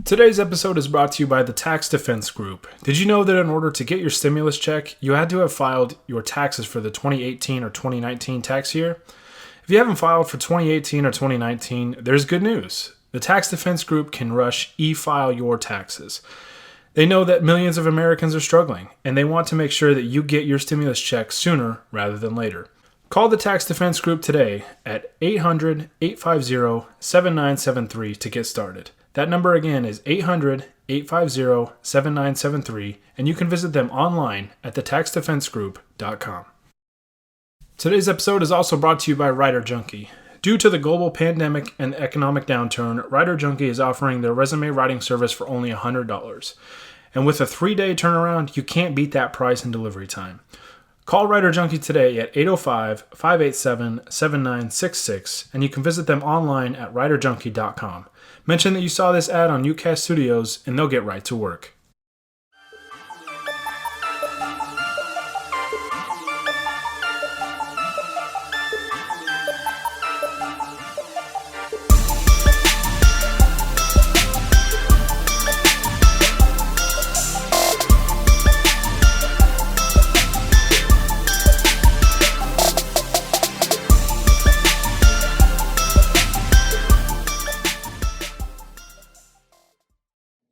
Today's episode is brought to you by the Tax Defense Group. Did you know that in order to get your stimulus check, you had to have filed your taxes for the 2018 or 2019 tax year? If you haven't filed for 2018 or 2019, there's good news. The Tax Defense Group can rush e-file your taxes. They know that millions of Americans are struggling, and they want to make sure that you get your stimulus check sooner rather than later. Call the Tax Defense Group today at 800-850-7973 to get started. That number again is 800-850-7973, and you can visit them online at thetaxdefensegroup.com. Today's episode is also brought to you by Writer Junkie. Due to the global pandemic and economic downturn, Writer Junkie is offering their resume writing service for only $100. And with a 3-day turnaround, you can't beat that price and delivery time. Call Writer Junkie today at 805-587-7966, and you can visit them online at writerjunkie.com. Mention that you saw this ad on UCast Studios, and they'll get right to work.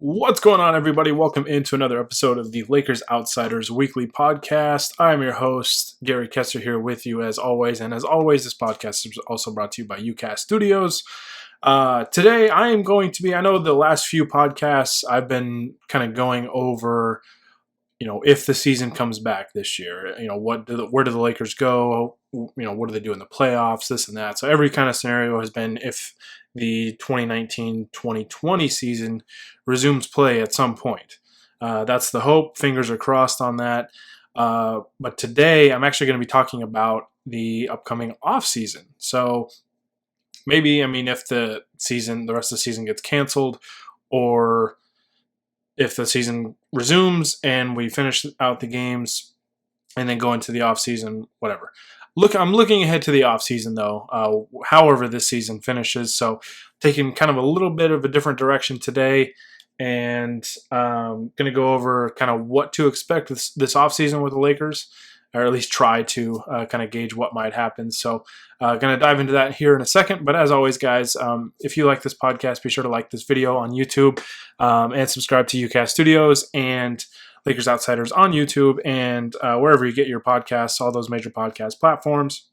What's going on, everybody? Welcome into another episode of the Lakers Outsiders Weekly Podcast. I'm your host, Gary Kester, here with you as always. And as always, this podcast is also brought to you by UCast Studios. Today, I am going to be, I know the last few podcasts I've been kind of going over, if the season comes back this year, where do the Lakers go? What do they do in the playoffs, this and that. So every kind of scenario has been if the 2019-2020 season resumes play at some point. That's the hope. Fingers are crossed on that. But today I'm actually going to be talking about the upcoming offseason. So maybe, if the rest of the season gets canceled, or if the season resumes and we finish out the games and then go into the offseason, whatever. I'm looking ahead to the offseason, though, however this season finishes. So taking kind of a little bit of a different direction today, and going to go over kind of what to expect this offseason with the Lakers, or at least try to kind of gauge what might happen. So going to dive into that here in a second. But as always, guys, if you like this podcast, be sure to like this video on YouTube and subscribe to UCast Studios and Lakers Outsiders on YouTube and wherever you get your podcasts, all those major podcast platforms.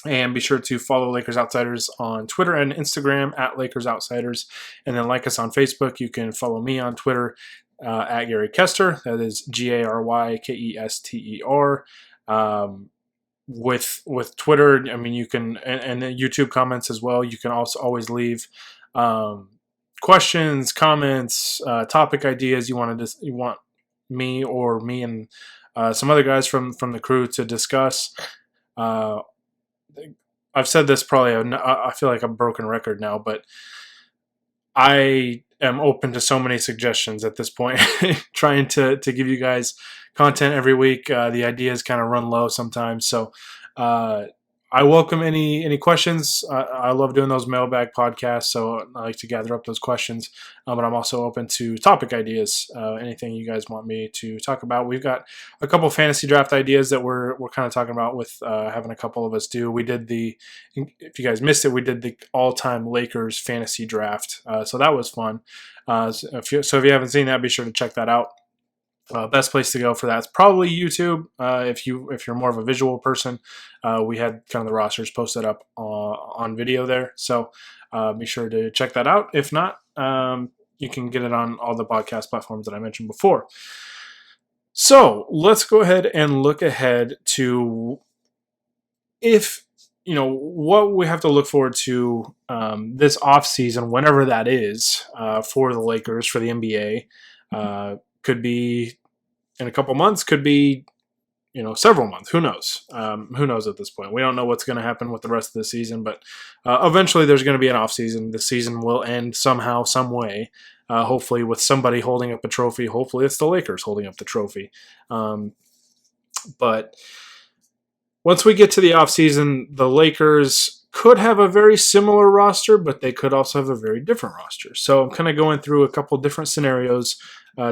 And be sure to follow Lakers Outsiders on Twitter and Instagram at Lakers Outsiders. And then like us on Facebook. You can follow me on Twitter at Gary Kester. That is GaryKester. With Twitter, you can, and then YouTube comments as well. You can also always leave questions, comments, topic ideas you want me and some other guys from the crew to discuss. I've said this probably, I feel like a broken record now, but I am open to so many suggestions at this point, trying to give you guys content every week. The ideas kind of run low sometimes, so I welcome any questions. I love doing those mailbag podcasts, so I like to gather up those questions. But I'm also open to topic ideas, anything you guys want me to talk about. We've got a couple fantasy draft ideas that we're kind of talking about with having a couple of us do. We did if you guys missed it, we did the all-time Lakers fantasy draft. So that was fun. So if you haven't seen that, be sure to check that out. Best place to go for that is probably YouTube. If you're more of a visual person, we had kind of the rosters posted up on video there, so be sure to check that out. If not, you can get it on all the podcast platforms that I mentioned before. So let's go ahead and look ahead to what we have to look forward to this offseason, whenever that is, for the Lakers, for the NBA. Could be in a couple months, could be, several months. Who knows? Who knows at this point? We don't know what's going to happen with the rest of the season, but eventually there's going to be an off season. The season will end somehow, some way, hopefully with somebody holding up a trophy. Hopefully it's the Lakers holding up the trophy. But once we get to the off season, the Lakers could have a very similar roster, but they could also have a very different roster. So I'm kind of going through a couple different scenarios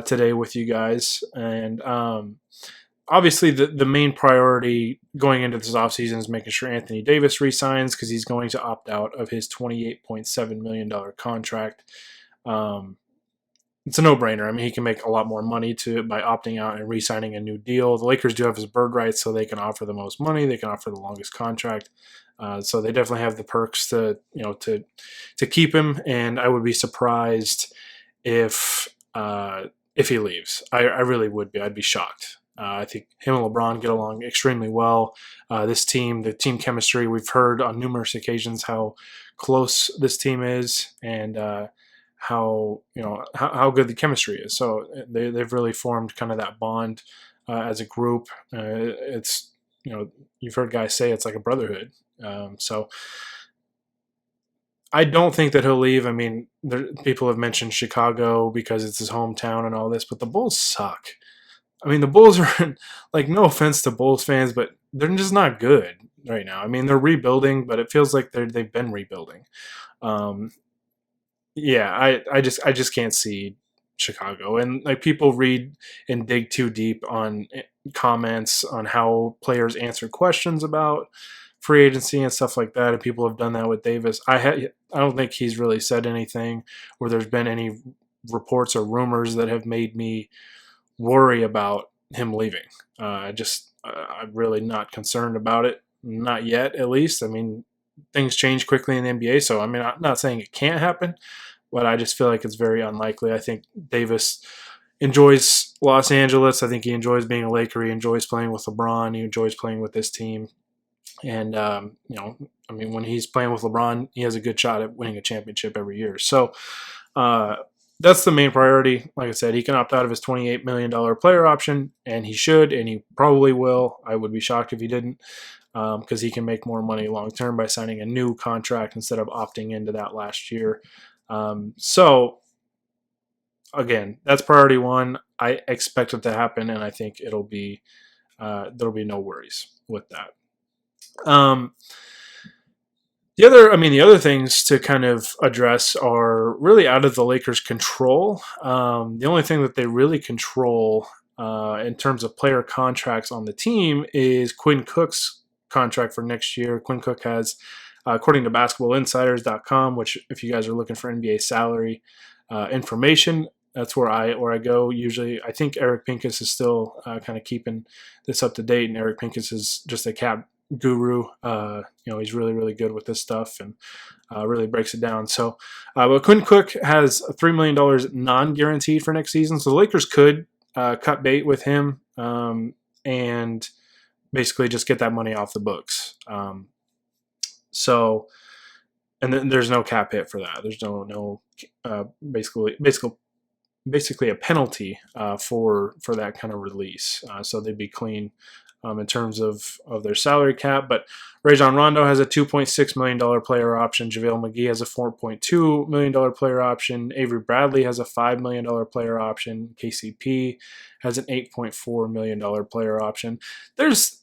today with you guys. And obviously, the main priority going into this offseason is making sure Anthony Davis resigns because he's going to opt out of his $28.7 million contract. It's a no-brainer. I mean, he can make a lot more money by opting out and re-signing a new deal. The Lakers do have his bird rights, so they can offer the most money. They can offer the longest contract. So they definitely have the perks to keep him. And I would be surprised if he leaves. I really would be. I'd be shocked. I think him and LeBron get along extremely well. This team, the team chemistry, we've heard on numerous occasions how close this team is, and how good the chemistry is. So they've really formed kind of that bond as a group. It's you've heard guys say it's like a brotherhood. So I don't think that he'll leave. I mean, people have mentioned Chicago because it's his hometown and all this, but the Bulls suck. I mean, the Bulls are, like, no offense to Bulls fans, but they're just not good right now. I mean, they're rebuilding, but it feels like they've been rebuilding. Yeah, I just can't see Chicago. And like, people read and dig too deep on comments on how players answer questions about free agency and stuff like that, and people have done that with Davis. I don't think he's really said anything, or there's been any reports or rumors that have made me worry about him leaving. I'm really not concerned about it, not yet, at least. I mean, things change quickly in the NBA, so I mean, I'm not saying it can't happen, but I just feel like it's very unlikely. I think Davis enjoys Los Angeles. I think he enjoys being a Laker. He enjoys playing with LeBron. He enjoys playing with this team. And, I mean, when he's playing with LeBron, he has a good shot at winning a championship every year. So that's the main priority. Like I said, he can opt out of his $28 million player option, and he should, and he probably will. I would be shocked if he didn't, because he can make more money long-term by signing a new contract instead of opting into that last year. So, again, that's priority one. I expect it to happen, and I think there'll be no worries with that. The other things to kind of address are really out of the Lakers' control. The only thing that they really control in terms of player contracts on the team is Quinn Cook's contract for next year. Quinn Cook has, according to BasketballInsiders.com, which if you guys are looking for NBA salary information, that's where I go usually. I think Eric Pincus is still kind of keeping this up to date, and Eric Pincus is just a cap guru. He's really, really good with this stuff, and really breaks it down. So, but Quinn Cook has $3 million non-guaranteed for next season, so the Lakers could cut bait with him and basically just get that money off the books. And then there's no cap hit for that. There's no basically a penalty for that kind of release. So they'd be clean in terms of their salary cap. But Rajon Rondo has a $2.6 million player option. JaVale McGee has a $4.2 million player option. Avery Bradley has a $5 million player option. KCP has an $8.4 million player option. There's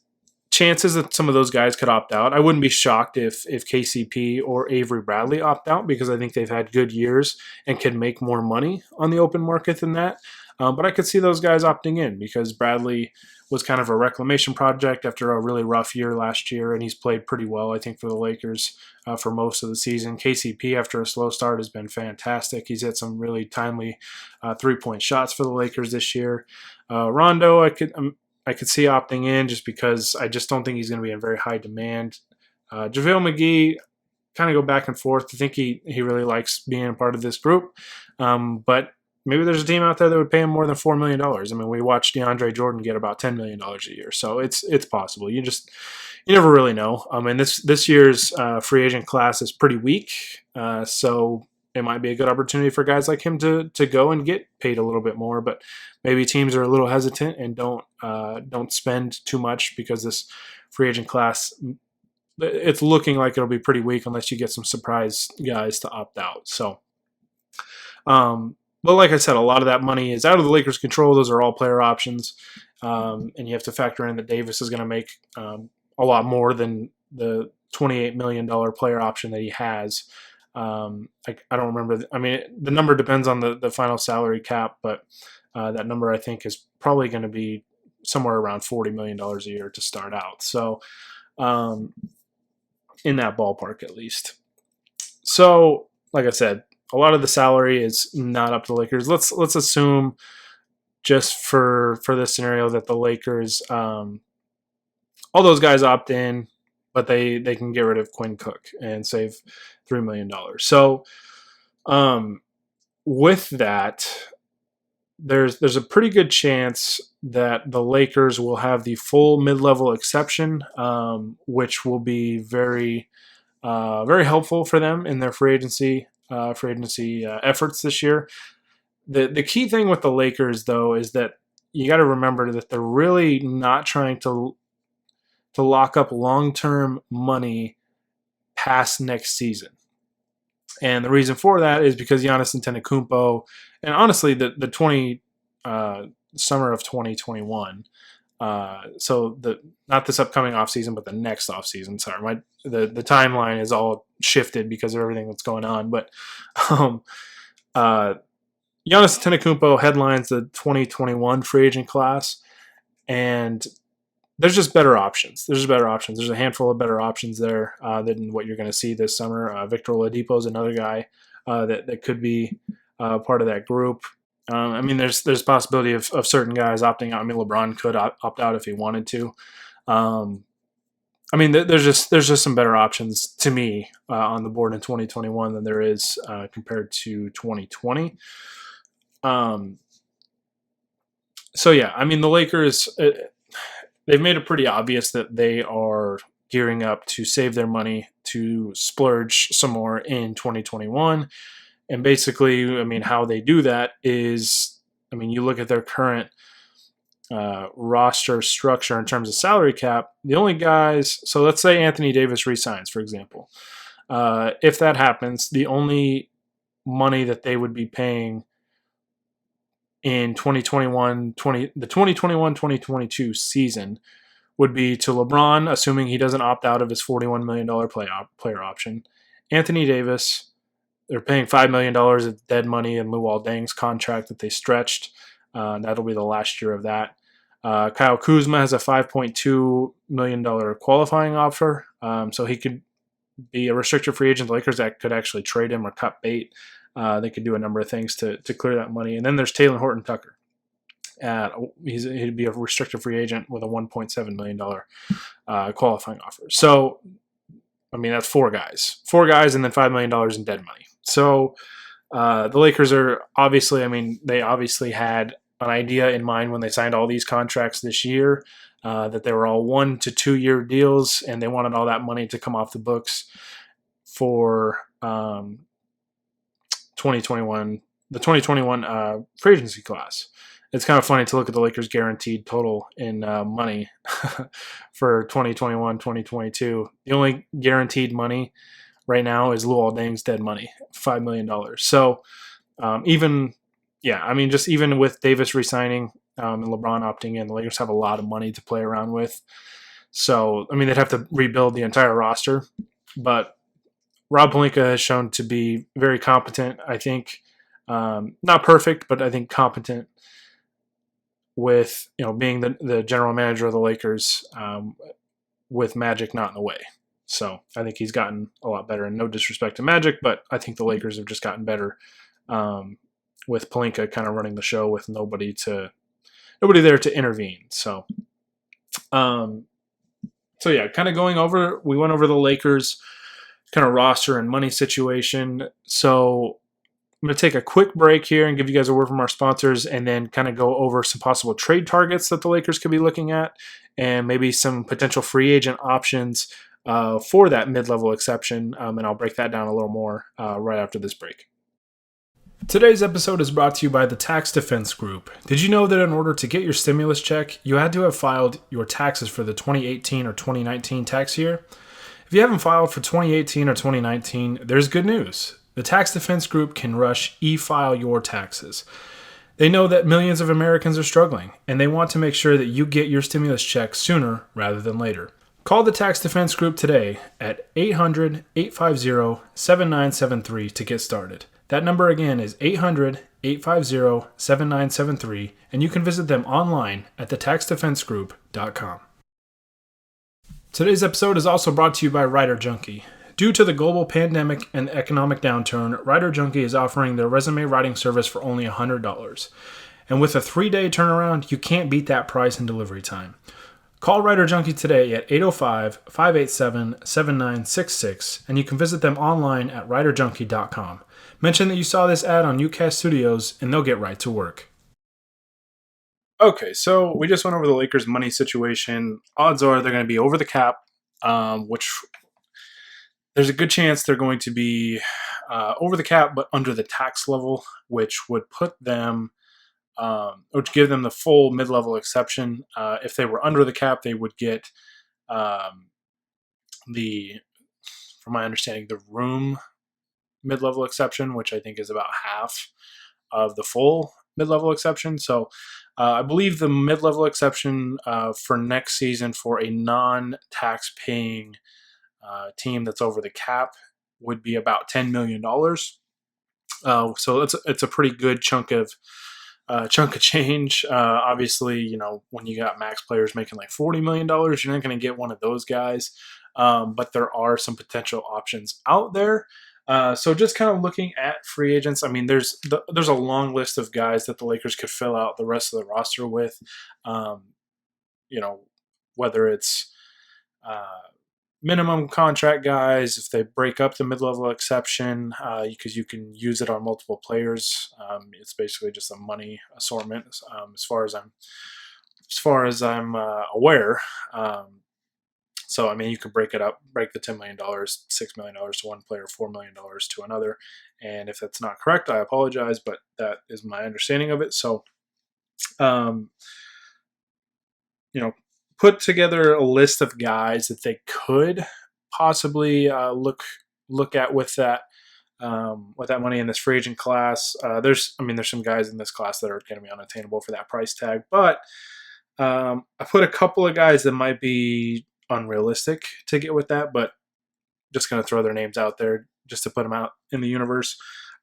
chances that some of those guys could opt out. I wouldn't be shocked if KCP or Avery Bradley opt out, because I think they've had good years and can make more money on the open market than that. But I could see those guys opting in, because Bradley was kind of a reclamation project after a really rough year last year, and he's played pretty well, I think, for the Lakers for most of the season. KCP, after a slow start, has been fantastic. He's hit some really timely three-point shots for the Lakers this year. Rondo, I could see opting in, just because I just don't think he's going to be in very high demand. JaVale McGee, kind of go back and forth. I think he really likes being a part of this group, but maybe there's a team out there that would pay him more than $4 million. I mean, we watched DeAndre Jordan get about $10 million a year, so it's possible. You never really know. And this year's free agent class is pretty weak, so it might be a good opportunity for guys like him to go and get paid a little bit more. But maybe teams are a little hesitant and don't spend too much, because this free agent class, it's looking like it'll be pretty weak unless you get some surprise guys to opt out. So, but like I said, a lot of that money is out of the Lakers' control. Those are all player options, and you have to factor in that Davis is going to make a lot more than the $28 million player option that he has. I don't remember. The number depends on the final salary cap, but that number I think is probably going to be somewhere around $40 million a year to start out. So in that ballpark at least. So like I said, a lot of the salary is not up to the Lakers. Let's assume just for this scenario that the Lakers, all those guys opt in, but they can get rid of Quinn Cook and save $3 million. So with that, there's a pretty good chance that the Lakers will have the full mid-level exception, which will be very helpful for them in their free agency efforts this year. The key thing with the Lakers, though, is that you got to remember that they're really not trying to lock up long-term money past next season. And the reason for that is because Giannis Antetokounmpo, and honestly, the summer of 2021, so not this upcoming offseason, but the next offseason. Sorry, the timeline is all shifted because of everything that's going on. But Giannis Antetokounmpo headlines the 2021 free agent class, and there's just better options. There's a handful of better options there than what you're going to see this summer. Victor Oladipo is another guy that could be part of that group. There's possibility of certain guys opting out. LeBron could opt out if he wanted to. There's just some better options to me on the board in 2021 than there is compared to 2020. The Lakers, they've made it pretty obvious that they are gearing up to save their money to splurge some more in 2021. And basically, how they do that is, you look at their current roster structure in terms of salary cap. The only guys, so let's say Anthony Davis resigns, for example. If that happens, the only money that they would be paying in the 2021-2022 season would be to LeBron, assuming he doesn't opt out of his $41 million player option. Anthony Davis, they're paying $5 million of dead money in Luol Deng's contract that they stretched. That'll be the last year of that. Kyle Kuzma has a $5.2 million qualifying offer, so he could be a restricted free agent. The Lakers that could actually trade him or cut bait. They could do a number of things to clear that money. And then there's Taylor Horton Tucker. He'd be a restricted free agent with a $1.7 million qualifying offer. So, that's four guys, and then $5 million in dead money. So the Lakers are they obviously had an idea in mind when they signed all these contracts this year, that they were all 1 to 2 year deals, and they wanted all that money to come off the books for 2021, the 2021 free agency class. It's kind of funny to look at the Lakers' guaranteed total in money for 2021, 2022. The only guaranteed money right now is Luol Deng's dead money, $5 million. So even with Davis resigning and LeBron opting in, the Lakers have a lot of money to play around with. So, they'd have to rebuild the entire roster. But Rob Pelinka has shown to be very competent, I think. Not perfect, but I think competent with, being the general manager of the Lakers with Magic not in the way. So I think he's gotten a lot better, and no disrespect to Magic, but I think the Lakers have just gotten better with Pelinka kind of running the show with nobody there to intervene. So, kind of we went over the Lakers kind of roster and money situation. So I'm going to take a quick break here and give you guys a word from our sponsors, and then kind of go over some possible trade targets that the Lakers could be looking at, and maybe some potential free agent options for that mid-level exception. And I'll break that down a little more right after this break. Today's episode is brought to you by the Tax Defense Group. Did you know that in order to get your stimulus check, you had to have filed your taxes for the 2018 or 2019 tax year? If you haven't filed for 2018 or 2019, there's good news. The Tax Defense Group can rush e-file your taxes. They know that millions of Americans are struggling, and they want to make sure that you get your stimulus check sooner rather than later. Call the Tax Defense Group today at 800-850-7973 to get started. That number again is 800-850-7973, and you can visit them online at thetaxdefensegroup.com. Today's episode is also brought to you by Writer Junkie. Due to the global pandemic and economic downturn, Writer Junkie is offering their resume writing service for only $100. And with a 3-day turnaround, you can't beat that price and delivery time. Call Writer Junkie today at 805-587-7966, and you can visit them online at writerjunkie.com. Mention that you saw this ad on UCast Studios, and they'll get right to work. Okay, so we just went over the Lakers' money situation. Odds are they're going to be over the cap, which there's a good chance they're going to be over the cap, but under the tax level, which would put them or to give them the full mid-level exception. If they were under the cap, they would get from my understanding, the room mid-level exception, which I think is about half of the full mid-level exception. So I believe the mid-level exception for next season for a non-tax paying team that's over the cap would be about $10 million. So it's a pretty good chunk of change. Obviously, when you got max players making like $40 million, you're not going to get one of those guys. But there are some potential options out there. So just kind of looking at free agents, I mean, there's a long list of guys that the Lakers could fill out the rest of the roster with. Whether it's minimum contract guys, if they break up the mid-level exception, because you can use it on multiple players. It's basically just a money assortment, as far as I'm aware. So I mean, you could break it up, break the $10 million, $6 million to one player, $4 million to another. And if that's not correct, I apologize, but that is my understanding of it. So, put together a list of guys that they could possibly look at with that money in this free agent class. There's some guys in this class that are going to be unattainable for that price tag, but I put a couple of guys that might be unrealistic to get with that, but just going to throw their names out there just to put them out in the universe.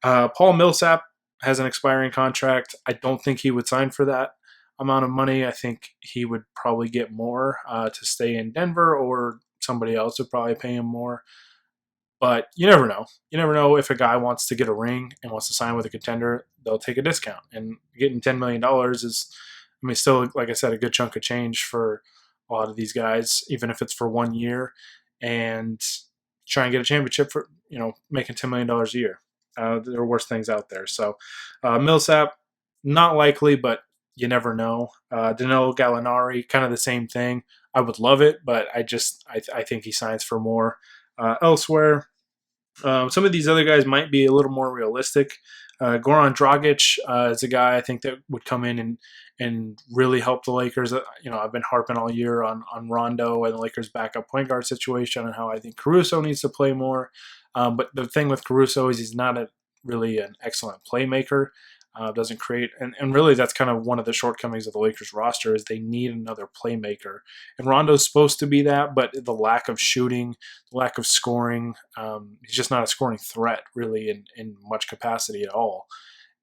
Paul Millsap has an expiring contract. I don't think he would sign for that amount of money. I think he would probably get more to stay in Denver, or somebody else would probably pay him more. But you never know. You never know if a guy wants to get a ring and wants to sign with a contender, they'll take a discount. And getting $10 million is, still, like I said, a good chunk of change for a lot of these guys, even if it's for 1 year, and try and get a championship for, making $10 million a year. There are worse things out there. So Millsap, not likely, but you never know. Danilo Gallinari, kind of the same thing. I would love it, but I think he signs for more elsewhere. Some of these other guys might be a little more realistic. Goran Dragic is a guy I think that would come in and really help the Lakers. I've been harping all year on Rondo and the Lakers' backup point guard situation and how I think Caruso needs to play more. But the thing with Caruso is he's not really an excellent playmaker. Doesn't create, and really that's kind of one of the shortcomings of the Lakers roster is they need another playmaker. And Rondo's supposed to be that, but the lack of shooting, the lack of scoring, he's just not a scoring threat really in much capacity at all.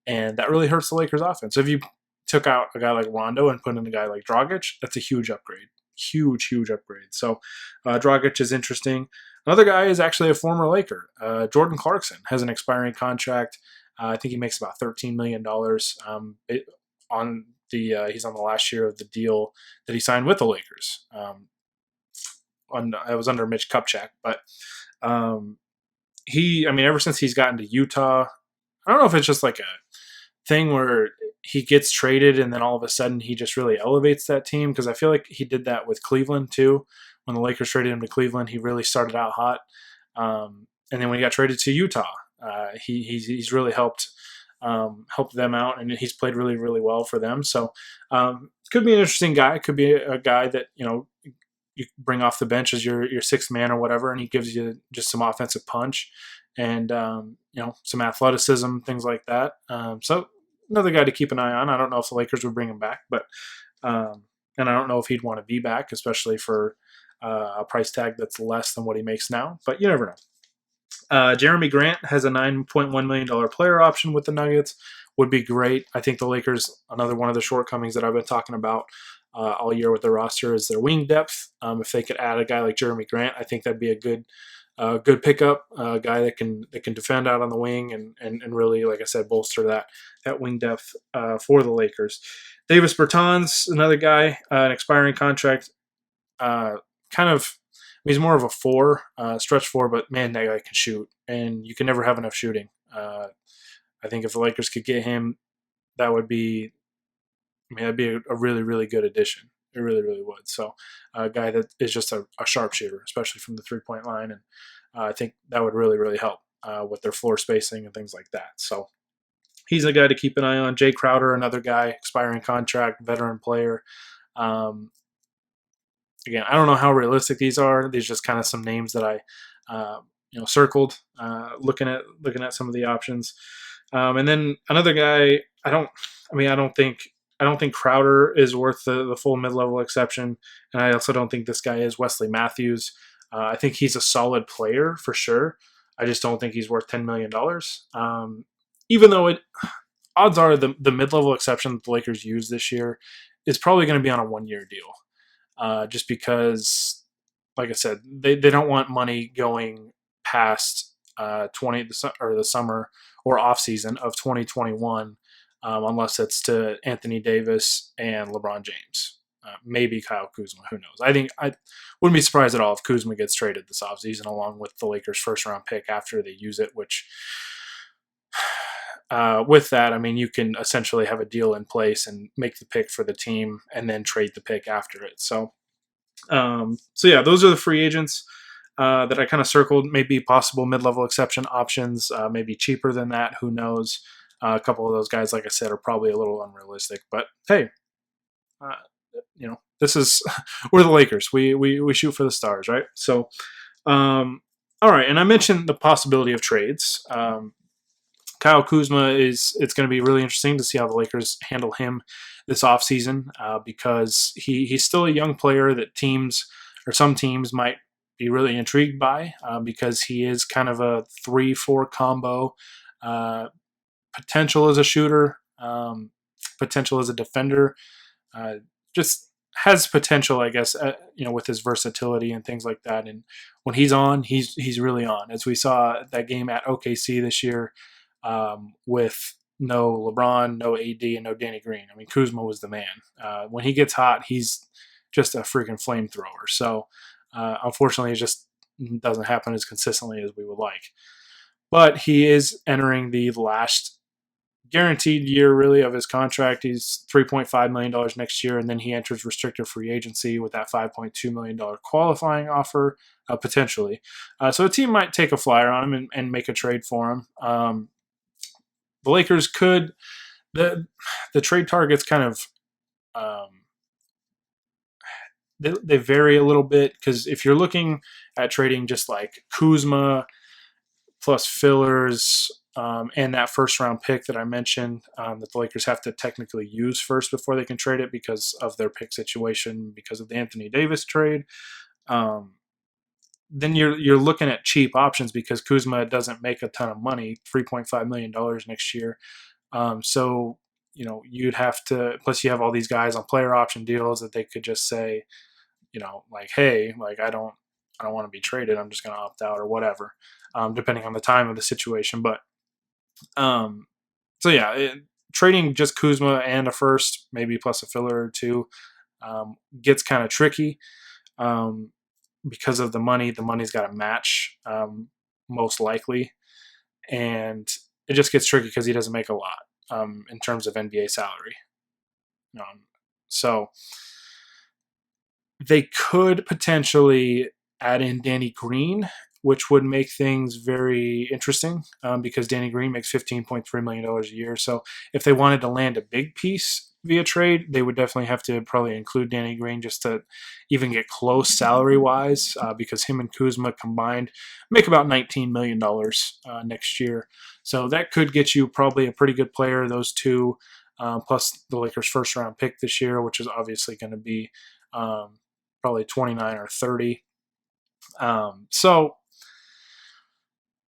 And that really hurts the Lakers offense. So if you took out a guy like Rondo and put in a guy like Dragic, that's a huge upgrade. Huge upgrade. So Dragic is interesting. Another guy is actually a former Laker. Jordan Clarkson has an expiring contract. I think he makes about $13 million he's on the last year of the deal that he signed with the Lakers. It was under Mitch Kupchak, but ever since he's gotten to Utah, I don't know if it's just like a thing where he gets traded and then all of a sudden he just really elevates that team, because I feel like he did that with Cleveland too. When the Lakers traded him to Cleveland, he really started out hot. And then when he got traded to Utah, he's really helped them out, and he's played really, really well for them. So could be an interesting guy. Could be a guy that you bring off the bench as your sixth man or whatever, and he gives you just some offensive punch and some athleticism, things like that. So another guy to keep an eye on. I don't know if the Lakers would bring him back, but and I don't know if he'd want to be back, especially for a price tag that's less than what he makes now, but you never know. Jeremy Grant has a $9.1 million player option with the Nuggets. Would be great. I think the Lakers, another one of the shortcomings that I've been talking about all year with their roster, is their wing depth. If they could add a guy like Jeremy Grant, I think that'd be a good pickup, a guy that can defend out on the wing and really, like I said, bolster that wing depth for the Lakers. Davis Bertans, another guy, an expiring contract. Kind of, he's more of a stretch four, but man, that guy can shoot, and you can never have enough shooting. I think if the Lakers could get him, that would be, that'd be a really, really good addition. It really, really would. So, a guy that is just a sharpshooter, especially from the 3-point line, and I think that would really, really help with their floor spacing and things like that. So, he's a guy to keep an eye on. Jay Crowder, another guy, expiring contract, veteran player. Again, I don't know how realistic these are. These are just kind of some names that I, circled, looking at some of the options. And then another guy, I don't think Crowder is worth the full mid-level exception, and I also don't think this guy is Wesley Matthews. I think he's a solid player for sure. I just don't think he's worth $10 million. Even though odds are the mid-level exception that the Lakers use this year is probably going to be on a 1-year deal, just because, like I said, they don't want money going past the summer or off season of 2021, unless it's to Anthony Davis and LeBron James. Maybe Kyle Kuzma, who knows? I think I wouldn't be surprised at all if Kuzma gets traded this offseason along with the Lakers' first-round pick after they use it, which with that, you can essentially have a deal in place and make the pick for the team and then trade the pick after it. So yeah, those are the free agents that I kind of circled. Maybe possible mid-level exception options, maybe cheaper than that. Who knows? A couple of those guys, like I said, are probably a little unrealistic. But hey, this is we're the Lakers. We shoot for the stars, right? So, all right. And I mentioned the possibility of trades. Kyle Kuzma it's going to be really interesting to see how the Lakers handle him this offseason because he's still a young player that some teams might be really intrigued by because he is kind of a 3-4 combo, potential as a shooter, potential as a defender, just has potential, I guess, with his versatility and things like that. And when he's on, he's really on, as we saw that game at OKC this year. With no LeBron, no AD, and no Danny Green. Kuzma was the man. When he gets hot, he's just a freaking flamethrower. So, unfortunately, it just doesn't happen as consistently as we would like. But he is entering the last guaranteed year, really, of his contract. He's $3.5 million next year, and then he enters restricted free agency with that $5.2 million qualifying offer, potentially. So a team might take a flyer on him and make a trade for him. The Lakers could, the trade targets kind of, they vary a little bit because if you're looking at trading just like Kuzma plus fillers and that first round pick that I mentioned that the Lakers have to technically use first before they can trade it because of their pick situation, because of the Anthony Davis trade, then you're looking at cheap options because Kuzma doesn't make a ton of money, $3.5 million next year. So, you'd have to, plus you have all these guys on player option deals that they could just say, like, hey, like, I don't want to be traded. I'm just going to opt out or whatever, depending on the time of the situation. But, so yeah, trading just Kuzma and a first, maybe plus a filler or two, gets kind of tricky. Because of the money's got to match most likely, and it just gets tricky because he doesn't make a lot in terms of NBA salary. So they could potentially add in Danny Green, which would make things very interesting because Danny Green makes $15.3 million a year. So if they wanted to land a big piece via trade, they would definitely have to probably include Danny Green just to even get close salary-wise because him and Kuzma combined make about $19 million next year. So that could get you probably a pretty good player, those two, plus the Lakers' first-round pick this year, which is obviously going to be probably 29 or 30. So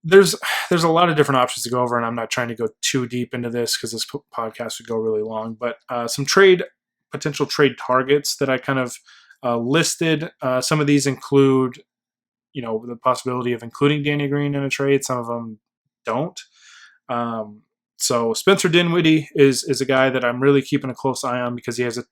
there's a lot of different options to go over, and I'm not trying to go too deep into this because this podcast would go really long. But some potential trade targets that I kind of listed. Some of these include, the possibility of including Danny Green in a trade. Some of them don't. So Spencer Dinwiddie is a guy that I'm really keeping a close eye on because he has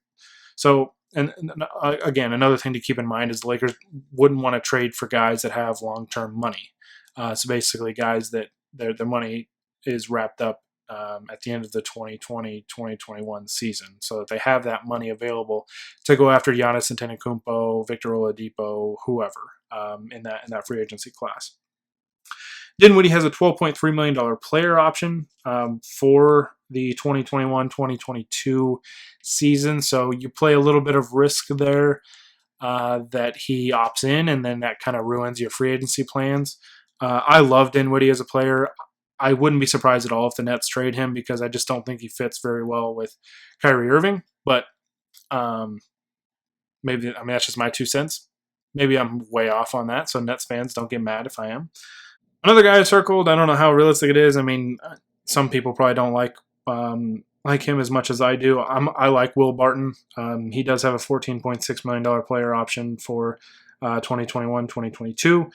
again, another thing to keep in mind is the Lakers wouldn't want to trade for guys that have long-term money. So basically guys that their money is wrapped up at the end of the 2020-2021 season, so that they have that money available to go after Giannis Antetokounmpo, Victor Oladipo, whoever in that free agency class. Dinwiddie has a $12.3 million player option for the 2021-2022 season, so you play a little bit of risk there that he opts in, and then that kind of ruins your free agency plans. I love Dinwiddie as a player. I wouldn't be surprised at all if the Nets trade him because I just don't think he fits very well with Kyrie Irving, but maybe, that's just my 2 cents. Maybe I'm way off on that, so Nets fans don't get mad if I am. Another guy I circled, I don't know how realistic it is. Some people probably don't like him as much as I do. I like Will Barton. He does have a $14.6 million player option for 2021-2022.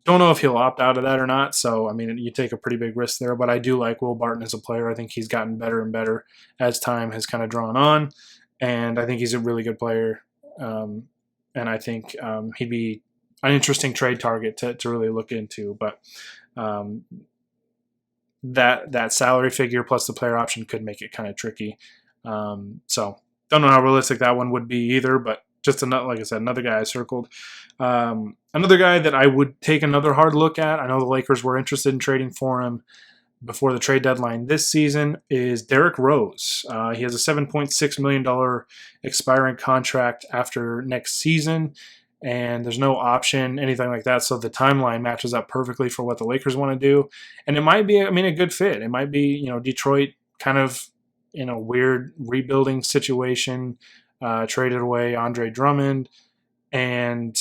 Don't know if he'll opt out of that or not. So, you take a pretty big risk there. But I do like Will Barton as a player. I think he's gotten better and better as time has kind of drawn on. And I think he's a really good player. And I think he'd be an interesting trade target to really look into. But that salary figure plus the player option could make it kind of tricky. So don't know how realistic that one would be either, but just like I said, another guy I circled. Another guy that I would take another hard look at, I know the Lakers were interested in trading for him before the trade deadline this season, is Derrick Rose. He has a $7.6 million expiring contract after next season, and there's no option, anything like that. So the timeline matches up perfectly for what the Lakers want to do. And it might be, a good fit. It might be, Detroit kind of in a weird rebuilding situation, traded away Andre Drummond, and,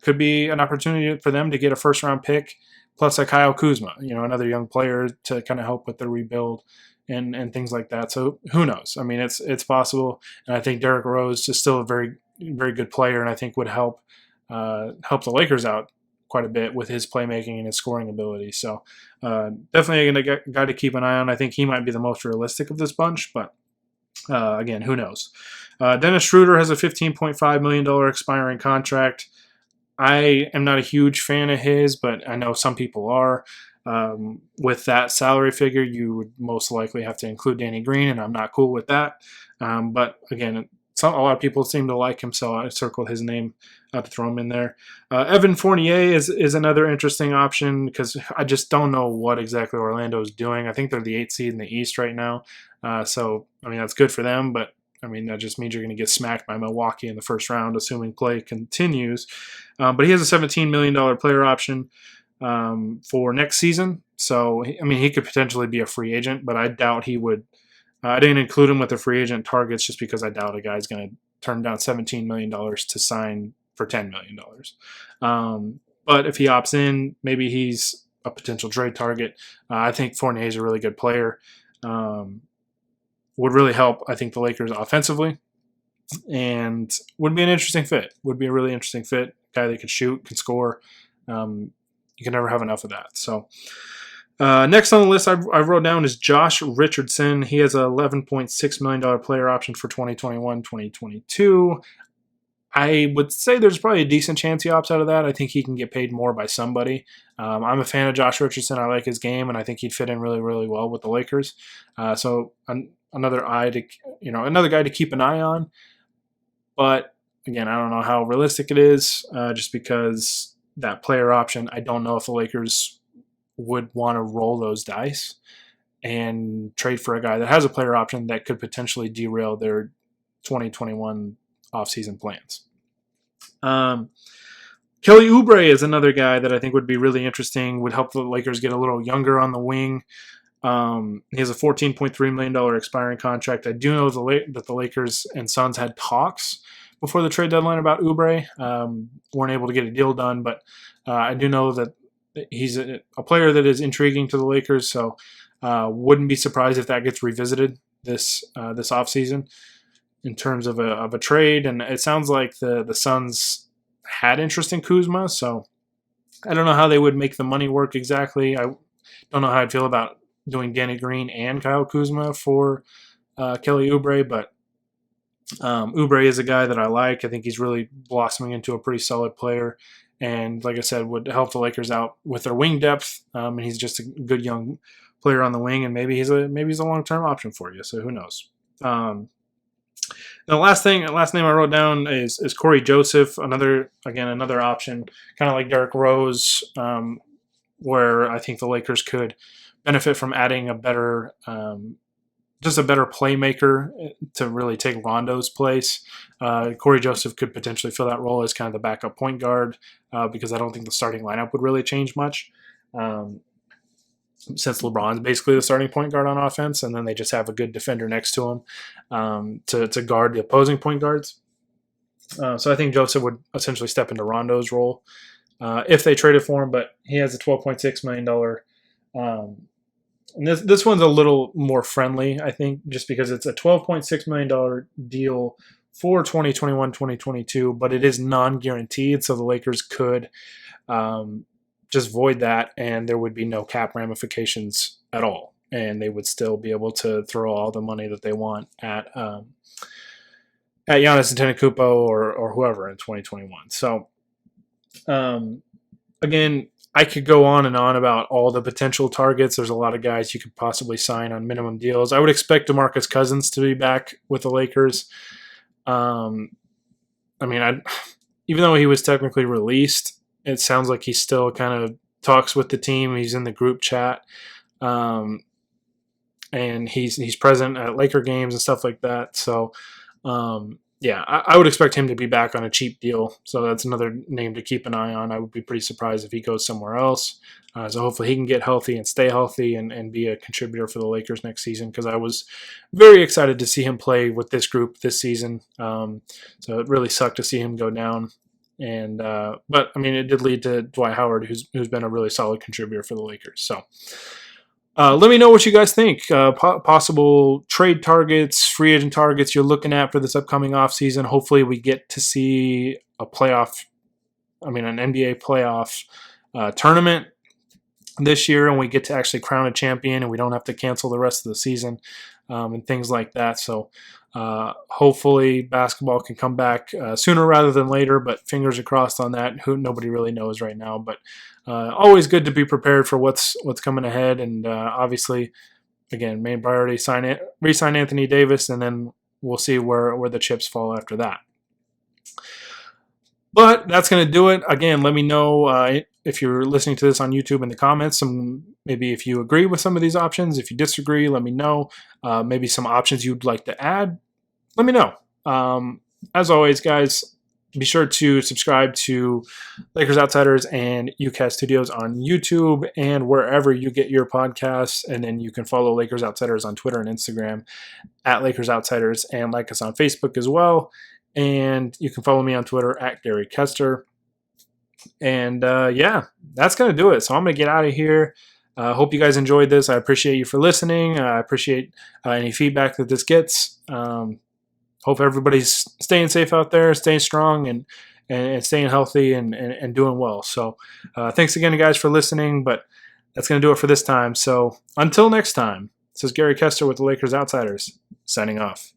could be an opportunity for them to get a first-round pick plus a Kyle Kuzma, another young player to kind of help with the rebuild and things like that. So who knows? It's possible. And I think Derrick Rose is still a very, very good player, and I think would help the Lakers out quite a bit with his playmaking and his scoring ability. So definitely a guy to keep an eye on. I think he might be the most realistic of this bunch, but again, who knows? Dennis Schroeder has a $15.5 million expiring contract. I am not a huge fan of his, but I know some people are. With that salary figure, you would most likely have to include Danny Green, and I'm not cool with that. But again, a lot of people seem to like him, so I circled his name to throw him in there. Evan Fournier is another interesting option because I just don't know what exactly Orlando is doing. I think they're the 8th seed in the East right now. So, that's good for them, but that just means you're going to get smacked by Milwaukee in the first round, assuming play continues. But he has a $17 million player option for next season. So, he could potentially be a free agent, but I doubt he would. I didn't include him with the free agent targets just because I doubt a guy's going to turn down $17 million to sign for $10 million. But if he opts in, maybe he's a potential trade target. I think Fournier is a really good player. Would really help, I think, the Lakers offensively, and would be an interesting fit. Would be a really interesting fit. Guy that could shoot, can score. You can never have enough of that. So next on the list I wrote down is Josh Richardson. He has an $11.6 million player option for 2021-2022. I would say there's probably a decent chance he opts out of that. I think he can get paid more by somebody. I'm a fan of Josh Richardson. I like his game, and I think he'd fit in really, really well with the Lakers. So another guy to keep an eye on. But again, I don't know how realistic it is, just because that player option, I don't know if the Lakers would want to roll those dice and trade for a guy that has a player option that could potentially derail their 2021 offseason plans. Kelly Oubre is another guy that I think would be really interesting, would help the Lakers get a little younger on the wing. He has a $14.3 million expiring contract. I do know that the Lakers and Suns had talks before the trade deadline about Oubre. Weren't able to get a deal done, but I do know that he's a player that is intriguing to the Lakers, so wouldn't be surprised if that gets revisited this offseason in terms of a trade. And it sounds like the Suns had interest in Kuzma, so I don't know how they would make the money work exactly. I don't know how I'd feel about doing Danny Green and Kyle Kuzma for Kelly Oubre, but Oubre is a guy that I like. I think he's really blossoming into a pretty solid player, and like I said, would help the Lakers out with their wing depth. And he's just a good young player on the wing, and maybe he's a long-term option for you. So who knows? The last name I wrote down is Corey Joseph. Another option, kind of like Derrick Rose, where I think the Lakers could benefit from adding a better playmaker to really take Rondo's place. Corey Joseph could potentially fill that role as kind of the backup point guard because I don't think the starting lineup would really change much. Since LeBron's basically the starting point guard on offense, and then they just have a good defender next to him to guard the opposing point guards. So I think Joseph would essentially step into Rondo's role if they traded for him, but he has a $12.6 million. And this one's a little more friendly, I think, just because it's a $12.6 million deal for 2021-2022, but it is non-guaranteed, so the Lakers could just void that, and there would be no cap ramifications at all, and they would still be able to throw all the money that they want at Giannis Antetokounmpo or whoever in 2021. So, again, I could go on and on about all the potential targets. There's a lot of guys you could possibly sign on minimum deals. I would expect DeMarcus Cousins to be back with the Lakers. Even though he was technically released, it sounds like he still kind of talks with the team. He's in the group chat, and he's present at Laker games and stuff like that. So, I would expect him to be back on a cheap deal. So that's another name to keep an eye on. I would be pretty surprised if he goes somewhere else. So hopefully he can get healthy and stay healthy and be a contributor for the Lakers next season, because I was very excited to see him play with this group this season. So it really sucked to see him go down. And but it did lead to Dwight Howard, who's been a really solid contributor for the Lakers. So let me know what you guys think. Possible trade targets, free agent targets you're looking at for this upcoming offseason. Hopefully we get to see an NBA playoff tournament this year, and we get to actually crown a champion, and we don't have to cancel the rest of the season and things like that. So hopefully basketball can come back sooner rather than later, but fingers are crossed on that. Nobody really knows right now, but always good to be prepared for what's coming ahead. And obviously, again, main priority, re-sign Anthony Davis, and then we'll see where the chips fall after that. But that's going to do it. Again, let me know if you're listening to this on YouTube in the comments, maybe if you agree with some of these options. If you disagree, let me know. Maybe some options you'd like to add, let me know. As always, guys, be sure to subscribe to Lakers Outsiders and UCAS Studios on YouTube and wherever you get your podcasts. And then you can follow Lakers Outsiders on Twitter and Instagram at Lakers Outsiders, and like us on Facebook as well. And you can follow me on Twitter at Gary Kester. And that's going to do it. So I'm going to get out of here. Hope you guys enjoyed this. I appreciate you for listening. I appreciate any feedback that this gets. Hope everybody's staying safe out there, staying strong, and staying healthy and doing well. So thanks again, guys, for listening. But that's going to do it for this time. So until next time, this is Gary Kester with the Lakers Outsiders, signing off.